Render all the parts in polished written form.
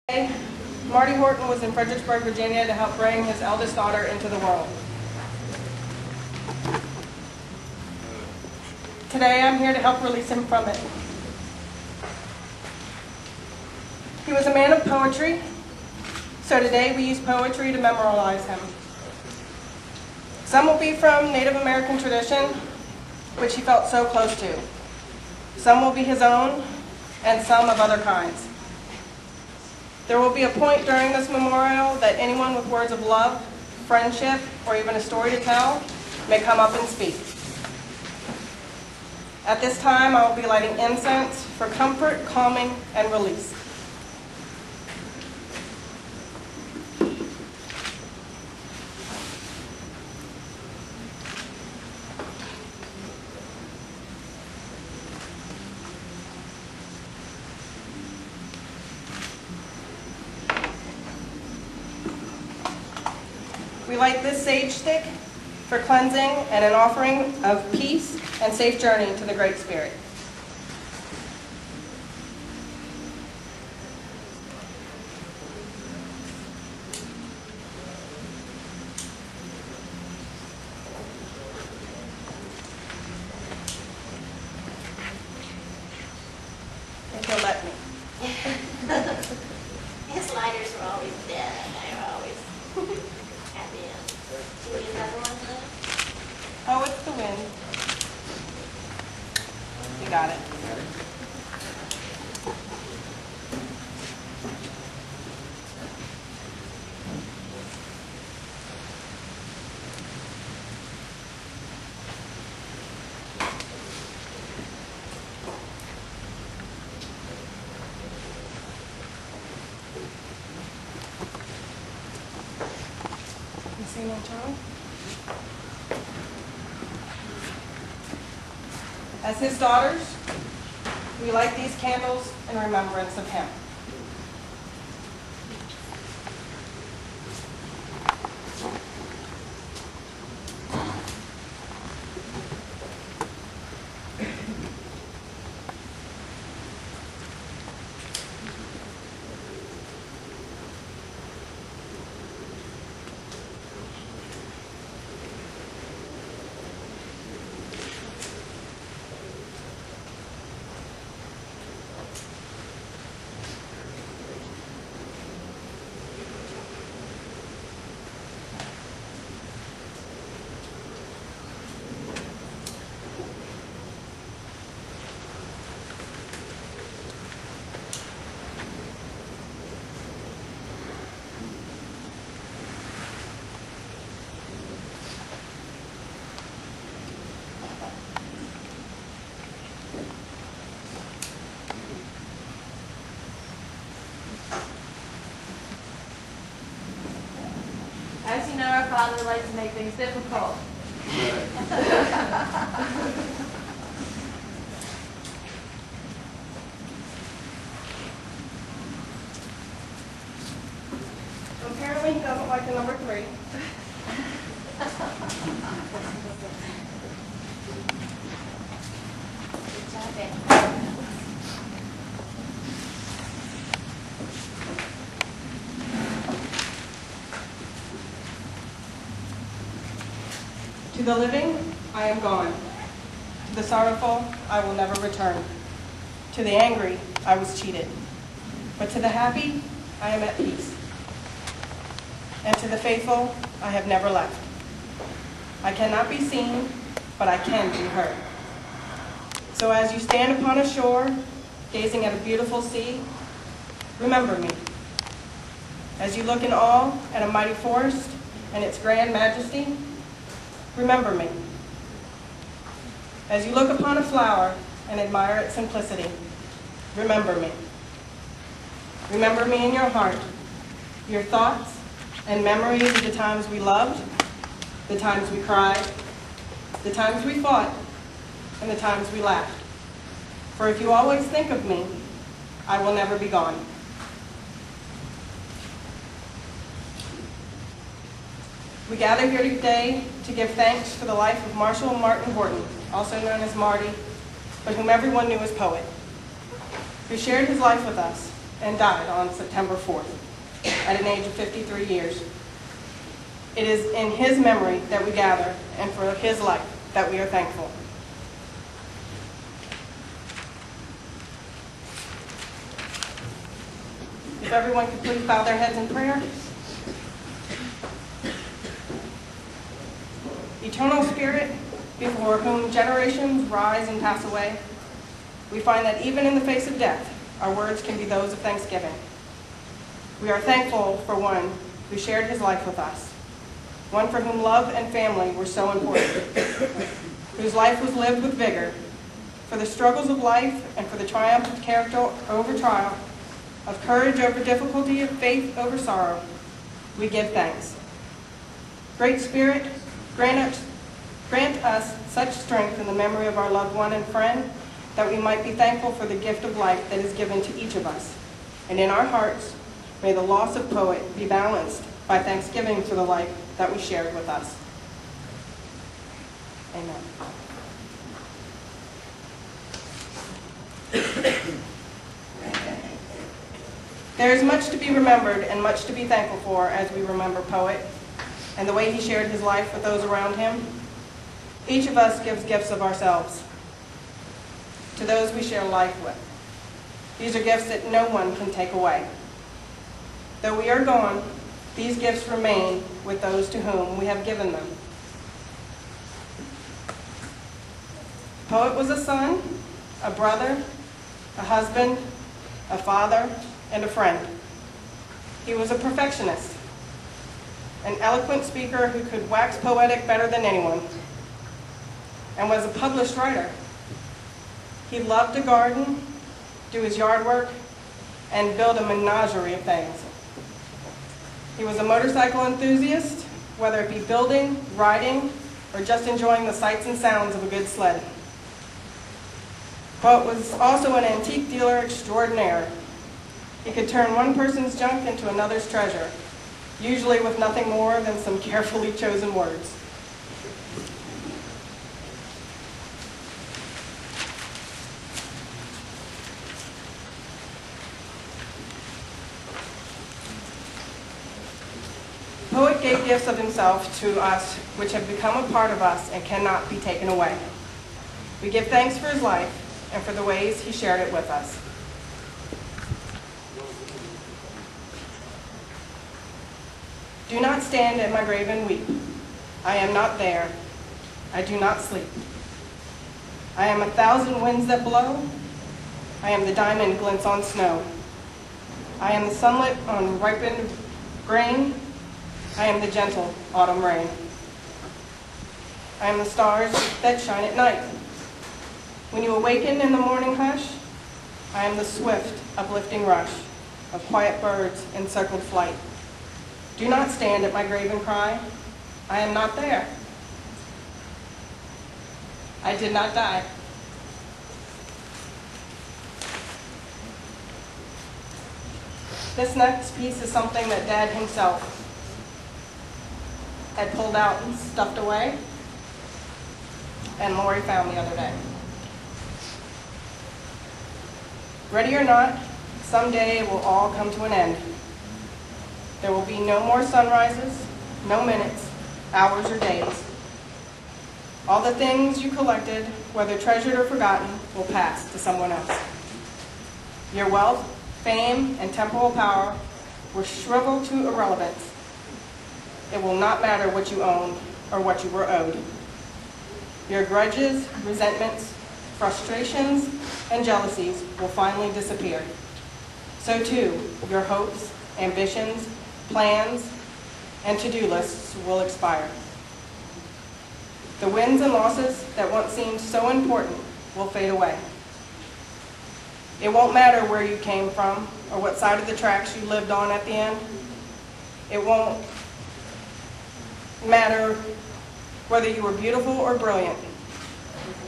Marty Horton was in Fredericksburg, Virginia to help bring his eldest daughter into the world. Today I'm here to help release him from it. He was a man of poetry, so today we use poetry to memorialize him. Some will be from Native American tradition, which he felt so close to. Some will be his own, and some of other kinds. There will be a point during this memorial that anyone with words of love, friendship, or even a story to tell may come up and speak. At this time, I will be lighting incense for comfort, calming, and release. We light this sage stick for cleansing and an offering of peace and safe journey to the Great Spirit. If you'll let me. His lighters were always dead. They were always at the end. Do you need another one? Oh, it's the wind. You got it. You see no Charlie? As his daughters, we light these candles in remembrance of him. As you know, our Father likes to make things difficult. Apparently he doesn't like the number 3. Good job, Becky. To the living, I am gone. To the sorrowful, I will never return. To the angry, I was cheated. But to the happy, I am at peace. And to the faithful, I have never left. I cannot be seen, but I can be heard. So as you stand upon a shore, gazing at a beautiful sea, remember me. As you look in awe at a mighty forest and its grand majesty, remember me. As you look upon a flower and admire its simplicity, remember me. Remember me in your heart, your thoughts and memories of the times we loved, the times we cried, the times we fought, and the times we laughed. For if you always think of me, I will never be gone. We gather here today to give thanks for the life of Marshall Martin Horton, also known as Marty, but whom everyone knew as Poet, who shared his life with us and died on September 4th at an age of 53 years. It is in his memory that we gather, and for his life that we are thankful. If everyone could please bow their heads in prayer. Eternal Spirit, before whom generations rise and pass away, we find that even in the face of death, our words can be those of thanksgiving. We are thankful for one who shared his life with us, one for whom love and family were so important, whose life was lived with vigor, for the struggles of life and for the triumph of character over trial, of courage over difficulty, of faith over sorrow. We give thanks. Great Spirit, grant us such strength in the memory of our loved one and friend that we might be thankful for the gift of life that is given to each of us. And in our hearts, may the loss of poet be balanced by thanksgiving for the life that we shared with us. Amen. There is much to be remembered and much to be thankful for as we remember Poet and the way he shared his life with those around him. Each of us gives gifts of ourselves to those we share life with. These are gifts that no one can take away. Though we are gone, these gifts remain with those to whom we have given them. Poet was a son, a brother, a husband, a father, and a friend. He was a perfectionist, an eloquent speaker who could wax poetic better than anyone, and was a published writer. He loved to garden, do his yard work, and build a menagerie of things. He was a motorcycle enthusiast, whether it be building, riding, or just enjoying the sights and sounds of a good sled. Poet was also an antique dealer extraordinaire. He could turn one person's junk into another's treasure, usually with nothing more than some carefully chosen words. Poet gave gifts of himself to us which have become a part of us and cannot be taken away. We give thanks for his life and for the ways he shared it with us. Do not stand at my grave and weep. I am not there. I do not sleep. I am 1,000 winds that blow. I am the diamond glints on snow. I am the sunlit on ripened grain. I am the gentle autumn rain. I am the stars that shine at night. When you awaken in the morning hush, I am the swift, uplifting rush of quiet birds in circled flight. Do not stand at my grave and cry. I am not there. I did not die. This next piece is something that Dad himself had pulled out and stuffed away, and Lori found the other day. Ready or not, someday it will all come to an end. There will be no more sunrises, no minutes, hours, or days. All the things you collected, whether treasured or forgotten, will pass to someone else. Your wealth, fame, and temporal power will shrivel to irrelevance. It will not matter what you owned or what you were owed. Your grudges, resentments, frustrations, and jealousies will finally disappear. So too, your hopes, ambitions, plans, and to-do lists will expire. The wins and losses that once seemed so important will fade away. It won't matter where you came from or what side of the tracks you lived on at the end. It won't matter whether you were beautiful or brilliant.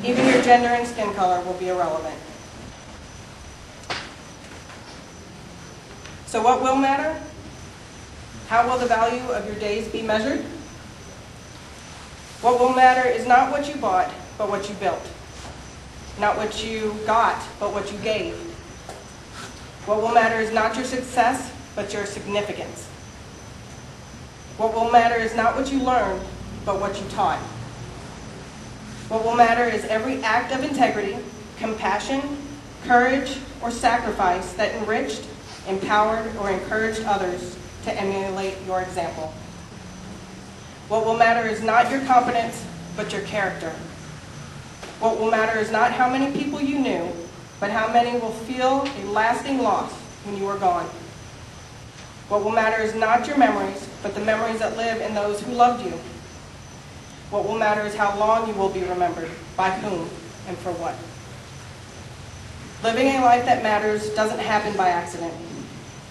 Even your gender and skin color will be irrelevant. So what will matter? How will the value of your days be measured? What will matter is not what you bought, but what you built. Not what you got, but what you gave. What will matter is not your success, but your significance. What will matter is not what you learned, but what you taught. What will matter is every act of integrity, compassion, courage, or sacrifice that enriched, empowered, or encouraged others to emulate your example. What will matter is not your competence, but your character. What will matter is not how many people you knew, but how many will feel a lasting loss when you are gone. What will matter is not your memories, but the memories that live in those who loved you. What will matter is how long you will be remembered, by whom, and for what. Living a life that matters doesn't happen by accident.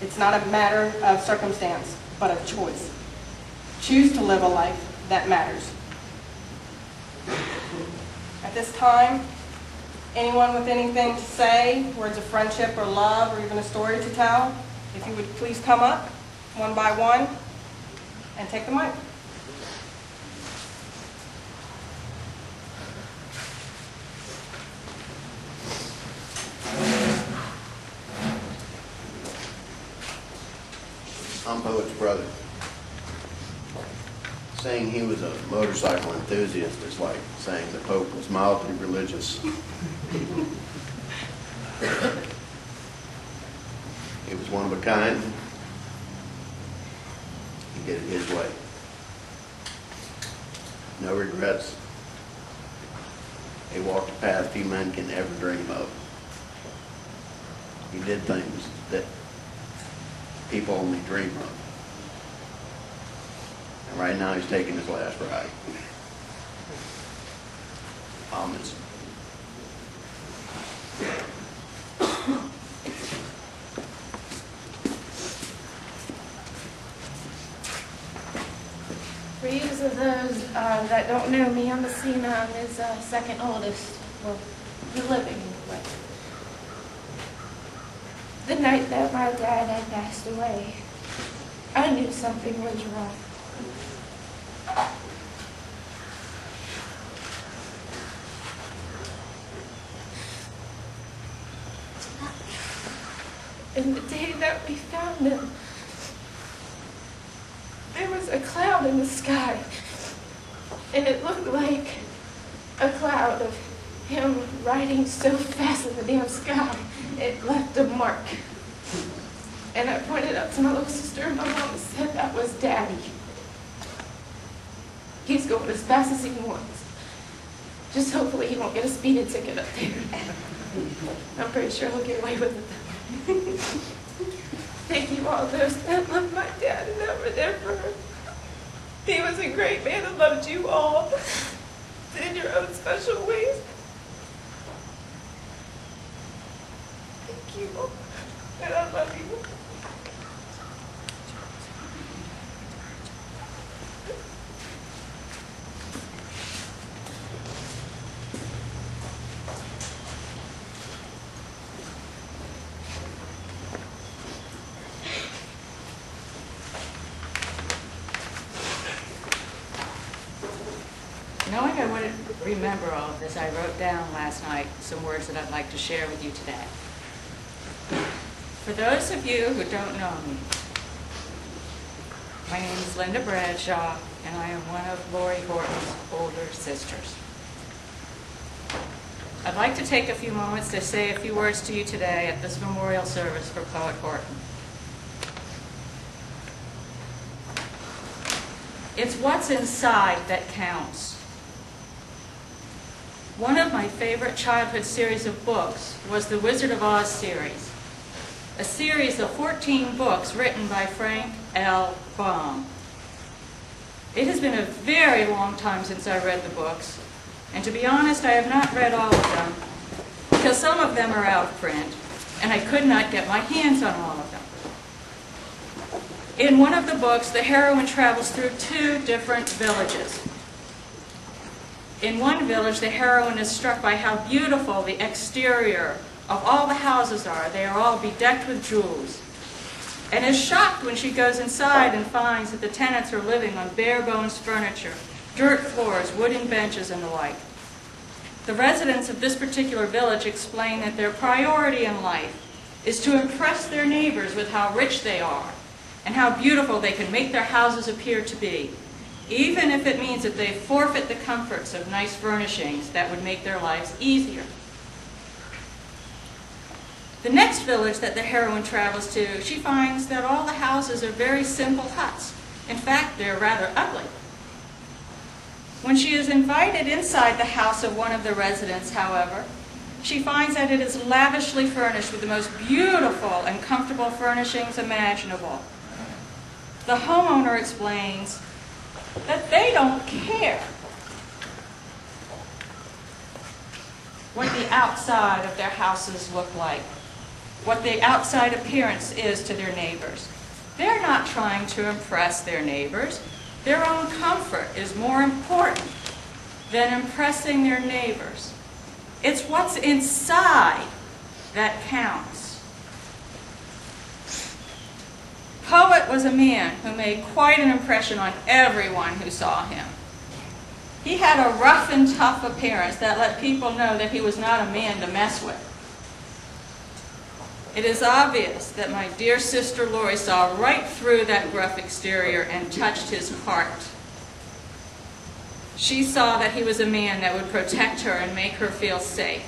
It's not a matter of circumstance, but of choice. Choose to live a life that matters. At this time, anyone with anything to say, words of friendship or love, or even a story to tell, if you would please come up, one by one, and take the mic. I'm Poet's brother. Saying he was a motorcycle enthusiast is like saying the Pope was mildly religious. He was one of a kind. He did it his way. No regrets. He walked a path few men can ever dream of. He did things that people only dream of. And right now he's taking his last ride. Almonds. For you of those that don't know me, I'm Messina. I'm his second oldest, well, the living anyway. The night that my dad had passed away, I knew something was wrong. And the day that we found him, there was a cloud in the sky, and it looked like a cloud of him riding so fast in the damn sky, it left a mark. And I pointed up to my little sister, and my mom said that was Daddy. He's going as fast as he wants. Just hopefully he won't get a speeding ticket up there. I'm pretty sure he'll get away with it. Thank you all those that loved my dad and that were there for him. He was a great man and loved you all in your own special ways. Thank you, and I love you. Knowing I wouldn't remember all of this, I wrote down last night some words that I'd like to share with you today. For those of you who don't know me, my name is Linda Bradshaw, and I am one of Lori Horton's older sisters. I'd like to take a few moments to say a few words to you today at this memorial service for Poet Horton. It's what's inside that counts. One of my favorite childhood series of books was the Wizard of Oz series, a series of 14 books written by Frank L. Baum. It has been a very long time since I read the books, and to be honest, I have not read all of them, because some of them are out of print, and I could not get my hands on all of them. In one of the books, the heroine travels through 2 different villages. In one village, the heroine is struck by how beautiful the exterior of all the houses are. They are all bedecked with jewels, and is shocked when she goes inside and finds that the tenants are living on bare bones furniture, dirt floors, wooden benches, and the like. The residents of this particular village explain that their priority in life is to impress their neighbors with how rich they are and how beautiful they can make their houses appear to be, even if it means that they forfeit the comforts of nice furnishings that would make their lives easier. The next village that the heroine travels to, she finds that all the houses are very simple huts. In fact, they're rather ugly. When she is invited inside the house of one of the residents, however, she finds that it is lavishly furnished with the most beautiful and comfortable furnishings imaginable. The homeowner explains that they don't care what the outside of their houses look like, what the outside appearance is to their neighbors. They're not trying to impress their neighbors. Their own comfort is more important than impressing their neighbors. It's what's inside that counts. Poet was a man who made quite an impression on everyone who saw him. He had a rough and tough appearance that let people know that he was not a man to mess with. It is obvious that my dear sister Lori saw right through that gruff exterior and touched his heart. She saw that he was a man that would protect her and make her feel safe.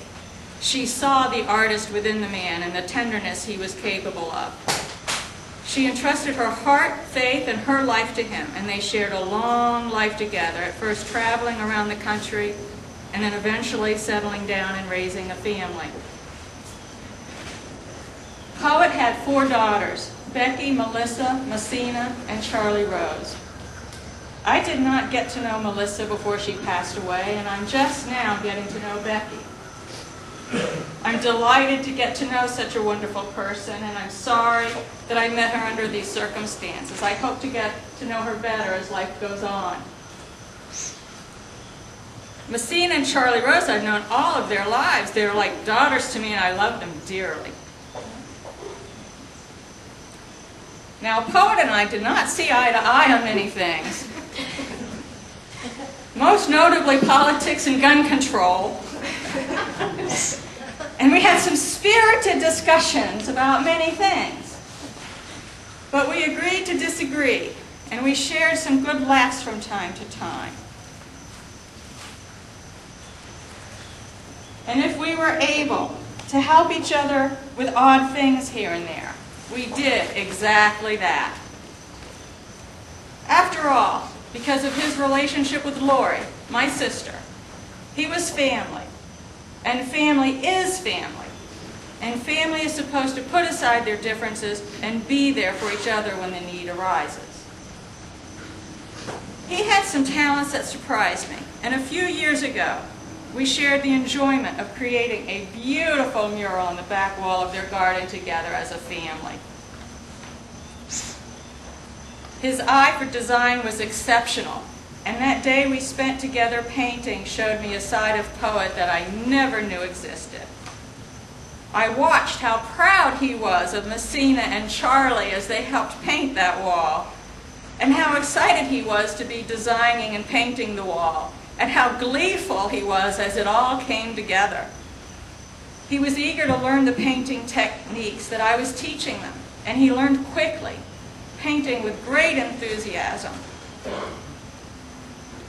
She saw the artist within the man and the tenderness he was capable of. She entrusted her heart, faith, and her life to him, and they shared a long life together, at first traveling around the country, and then eventually settling down and raising a family. Poet had 4 daughters, Becky, Melissa, Messina, and Charlie Rose. I did not get to know Melissa before she passed away, and I'm just now getting to know Becky. I'm delighted to get to know such a wonderful person, and I'm sorry that I met her under these circumstances. I hope to get to know her better as life goes on. Messina and Charlie Rose, I've known all of their lives. They're like daughters to me, and I love them dearly. Now, Poet and I did not see eye to eye on many things. Most notably, politics and gun control. And we had some spirited discussions about many things. But we agreed to disagree, and we shared some good laughs from time to time. And if we were able to help each other with odd things here and there, we did exactly that. After all, because of his relationship with Lori, my sister, he was family. And family is family. And family is supposed to put aside their differences and be there for each other when the need arises. He had some talents that surprised me. And a few years ago, we shared the enjoyment of creating a beautiful mural on the back wall of their garden together as a family. His eye for design was exceptional, and that day we spent together painting showed me a side of Poet that I never knew existed. I watched how proud he was of Messina and Charlie as they helped paint that wall, and how excited he was to be designing and painting the wall, and how gleeful he was as it all came together. He was eager to learn the painting techniques that I was teaching them, and he learned quickly, painting with great enthusiasm.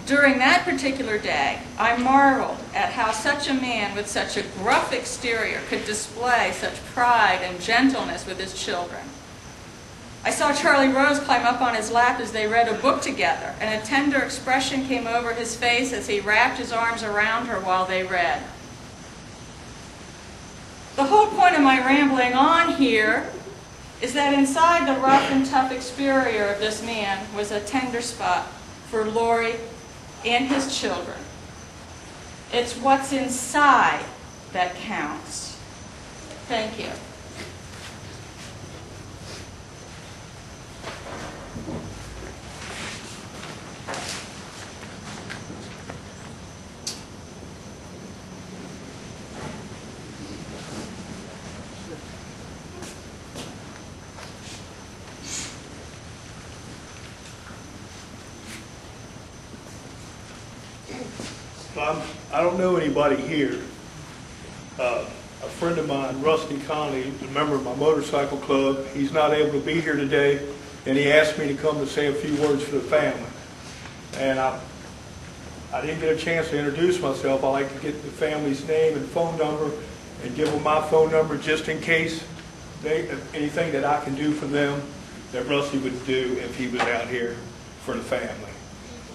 During that particular day, I marveled at how such a man with such a gruff exterior could display such pride and gentleness with his children. I saw Charlie Rose climb up on his lap as they read a book together, and a tender expression came over his face as he wrapped his arms around her while they read. The whole point of my rambling on here is that inside the rough and tough exterior of this man was a tender spot for Lori and his children. It's what's inside that counts. Thank you. I don't know anybody here. A friend of mine, Rusty Conley, a member of my motorcycle club. He's not able to be here today, and he asked me to come to say a few words for the family. And I didn't get a chance to introduce myself. I like to get the family's name and phone number and give them my phone number just in case anything that I can do for them that Rusty would do if he was out here for the family.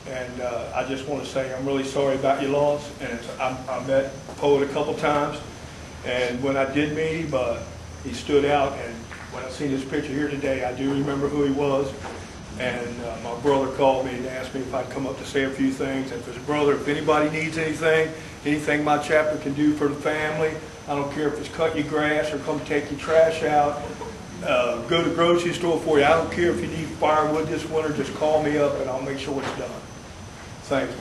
And I just want to say I'm really sorry about your loss. And I met Poet a couple times, and when I did meet him, he stood out. And when I seen his picture here today, I do remember who he was. And my brother called me and asked me if I'd come up to say a few things. And for his brother, if anybody needs anything my chapter can do for the family, I don't care if it's cut your grass or come take your trash out, go to the grocery store for you. I don't care if you need firewood this winter, just call me up and I'll make sure it's done. Thank you.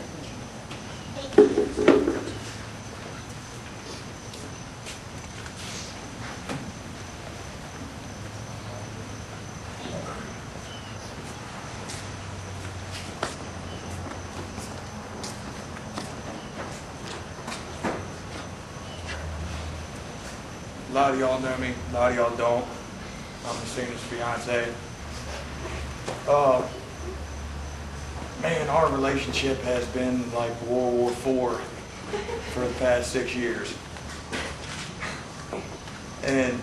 A lot of y'all know me, a lot of y'all don't. I'm the senior's fiance. Man, our relationship has been like World War IV for the past 6 years. And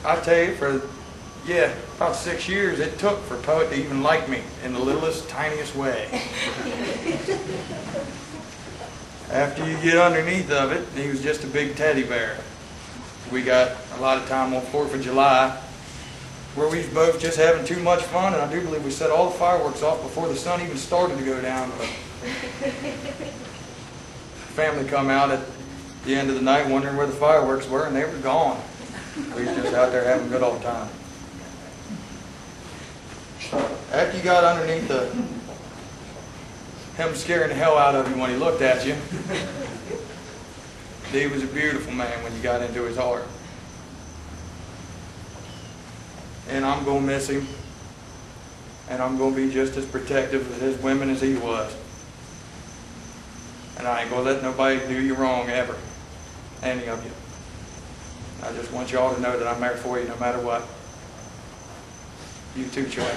I tell you, for about 6 years it took for Poet to even like me in the littlest, tiniest way. After you get underneath of it, he was just a big teddy bear. We got a lot of time on 4th of July where we was both just having too much fun, and I do believe we set all the fireworks off before the sun even started to go down. But family come out at the end of the night wondering where the fireworks were, and they were gone. We was just out there having a good old time. After you got underneath him scaring the hell out of you when he looked at you, he was a beautiful man when you got into his heart. And I'm going to miss him. And I'm going to be just as protective of his women as he was. And I ain't going to let nobody do you wrong ever. Any of you. I just want y'all to know that I'm there for you no matter what. You too, Charlie.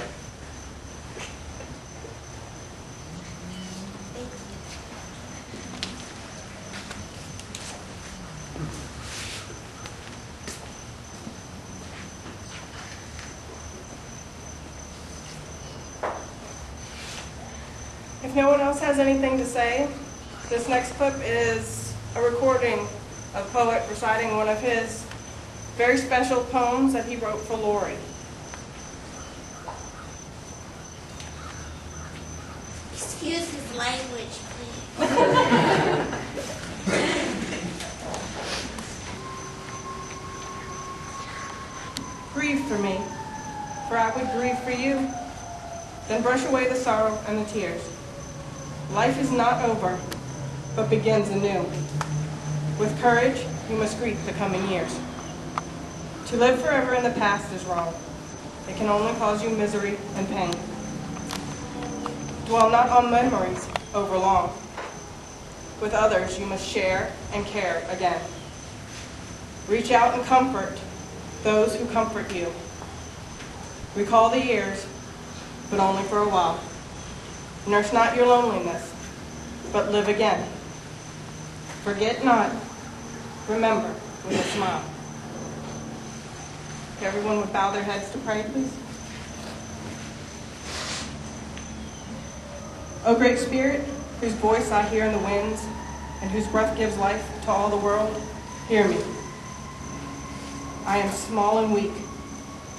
If no one else has anything to say, this next clip is a recording of Poet reciting one of his very special poems that he wrote for Lori. Excuse his language, please. Grieve for me, for I would grieve for you. Then brush away the sorrow and the tears. Life is not over, but begins anew. With courage, you must greet the coming years. To live forever in the past is wrong. It can only cause you misery and pain. Dwell not on memories over long. With others, you must share and care again. Reach out and comfort those who comfort you. Recall the years, but only for a while. Nurse not your loneliness, but live again. Forget not, remember with a smile. If everyone would bow their heads to pray, please. O great Spirit, whose voice I hear in the winds, and whose breath gives life to all the world, hear me. I am small and weak.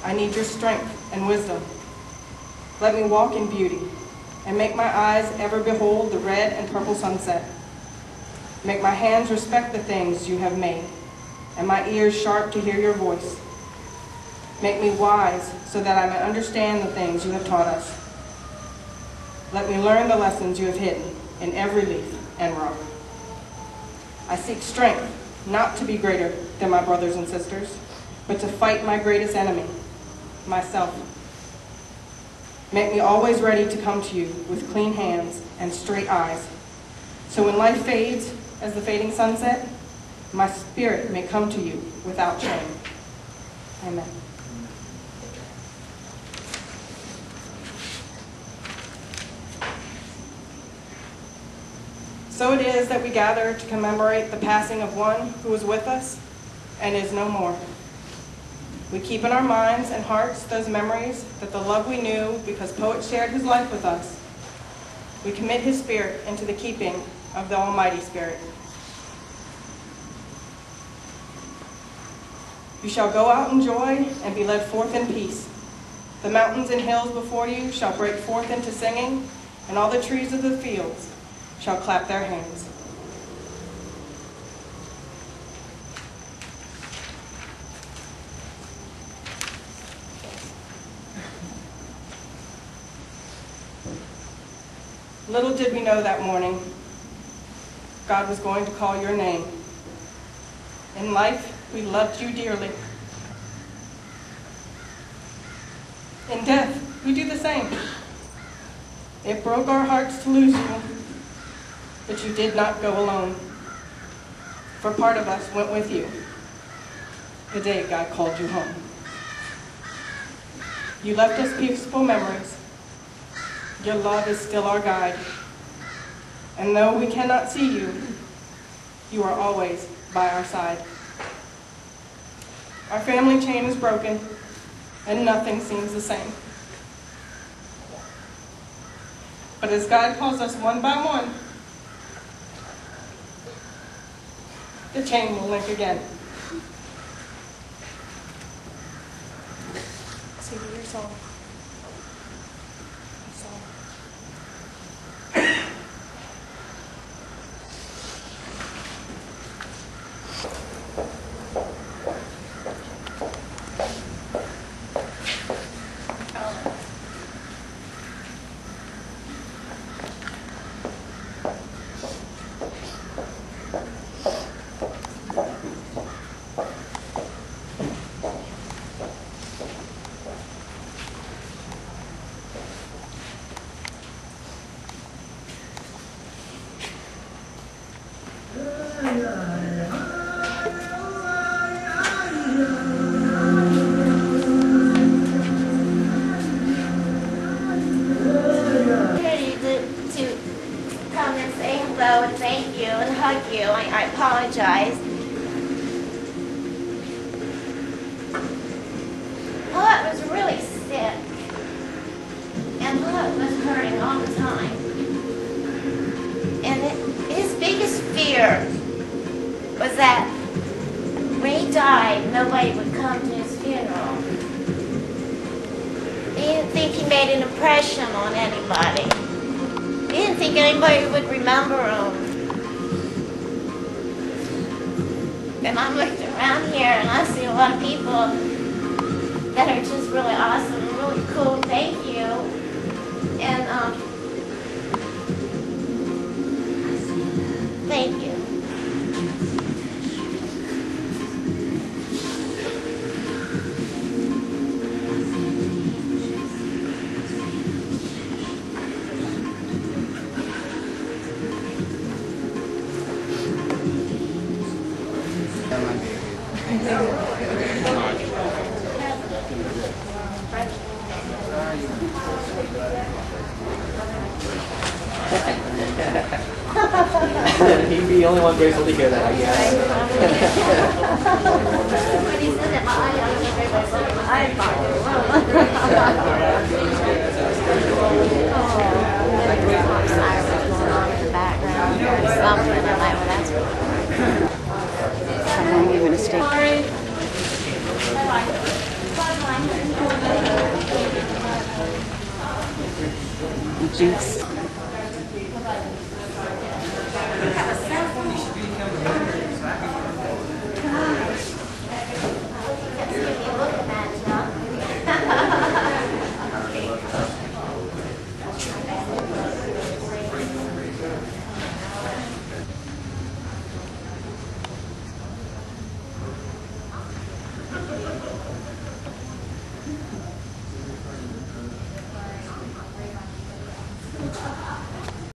I need your strength and wisdom. Let me walk in beauty, and make my eyes ever behold the red and purple sunset. Make my hands respect the things you have made, and my ears sharp to hear your voice. Make me wise so that I may understand the things you have taught us. Let me learn the lessons you have hidden in every leaf and rock. I seek strength, not to be greater than my brothers and sisters, but to fight my greatest enemy, myself. Make me always ready to come to you with clean hands and straight eyes, so when life fades as the fading sunset, my spirit may come to you without shame. Amen. So it is that we gather to commemorate the passing of one who was with us and is no more. We keep in our minds and hearts those memories that the love we knew because poet shared his life with us. We commit his spirit into the keeping of the Almighty Spirit. You shall go out in joy and be led forth in peace. The mountains and hills before you shall break forth into singing, and all the trees of the fields shall clap their hands. Little did we know that morning, God was going to call your name. In life, we loved you dearly. In death, we do the same. It broke our hearts to lose you, but you did not go alone. For part of us went with you the day God called you home. You left us peaceful memories. Your love is still our guide. And though we cannot see you, you are always by our side. Our family chain is broken, and nothing seems the same. But as God calls us one by one, the chain will link again. Sing your song. And thank you and hug you. I apologize. Lot was really sick, and Lot was hurting all the time. And his biggest fear was that when he died, nobody would come to his funeral. He didn't think he made an impression on anybody. He didn't think anybody would remember him. And I'm looking around here and I see a lot of people that are just really awesome and really cool. Thank you. And thank you. He'd be the only one grateful to hear that, I guess. When he said that, my eye How long are you going to stay? Jinx.